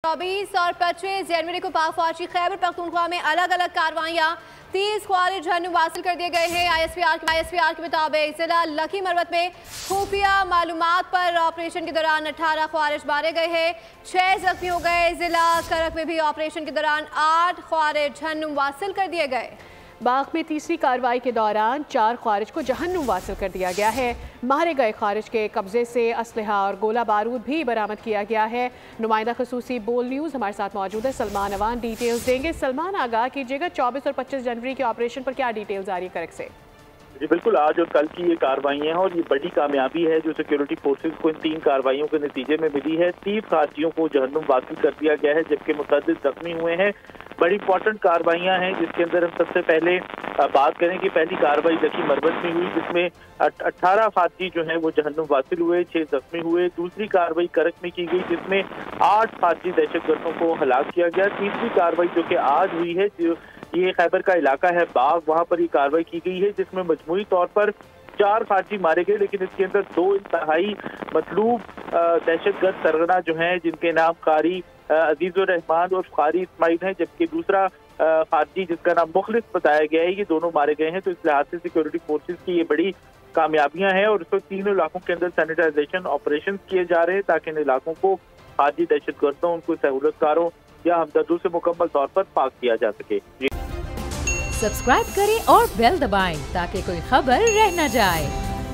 24 और 25 जनवरी को पाक फौज की खैबर पख्तूनख्वा में अलग अलग कार्रवाइयाँ 30 ख्वारिज झंडू हासिल कर दिए गए हैं। ISPR के मुताबिक जिला लकी मरवत में खुफिया मालूमात पर ऑपरेशन के दौरान 18 ख्वारिज मारे गए हैं, 6 जख्मी हो गए। जिला करक में भी ऑपरेशन के दौरान 8 ख्वारिज झंडू हासिल कर दिए गए। बाग में तीसरी कार्रवाई के दौरान 4 ख्वारिज को जहन्नुम वासिल कर दिया गया है। मारे गए ख्वारिज के कब्जे से असलहा और गोला बारूद भी बरामद किया गया है। नुमाइंदा खसूसी बोल न्यूज़ हमारे साथ मौजूद है, सलमान अवान डिटेल्स देंगे। सलमान, आगाह कीजिएगा 24 और 25 जनवरी के ऑपरेशन पर क्या डिटेल्स आ रही है करक से? जी बिल्कुल, आज और कल की ये कार्रवाइयाँ हैं और ये बड़ी कामयाबी है जो सिक्योरिटी फोर्सेस को इन 3 कार्रवाइयों के नतीजे में मिली है। 30 खारजियों को जहन्नुम वासिल कर दिया गया है जबकि मुतअद्दिद जख्मी हुए हैं। बड़ी इंपॉर्टेंट कार्रवाइयाँ हैं जिसके अंदर हम सबसे पहले बात करें कि पहली कार्रवाई लकी मरवत में हुई जिसमें 18 खारजी जो हैं वो जहन्नुम वासिल हुए, 6 जख्मी हुए। दूसरी कार्रवाई करक में की गई जिसमें 8 खारजी दहशतगर्दों को हलाक किया गया। तीसरी कार्रवाई जो कि आज हुई है, जो ये खैबर का इलाका है बाग, वहाँ पर ये कार्रवाई की गई है जिसमें मजमूई तौर पर 4 खारजी मारे गए, लेकिन इसके अंदर 2 इंतहाई मतलूब दहशतगर्द सरगना जो हैं जिनके नाम कारी अजीजुर रहमान और कारी इस्माइल हैं, जबकि दूसरा खारजी जिसका नाम मुखलिस बताया गया है, ये दोनों मारे गए हैं। तो इस लिहाज से सिक्योरिटी फोर्सेस की ये बड़ी कामयाबियां हैं और इस वक्त तीनों इलाकों के अंदर सैनिटाइजेशन ऑपरेशन किए जा रहे हैं ताकि इन इलाकों को खारजी दहशतगर्दों, उनको सहूलतकारों या हमदर्दों से मुकम्मल तौर पर पाक किया जा सके। सब्सक्राइब करें और बेल दबाएं ताकि कोई खबर रह न जाए।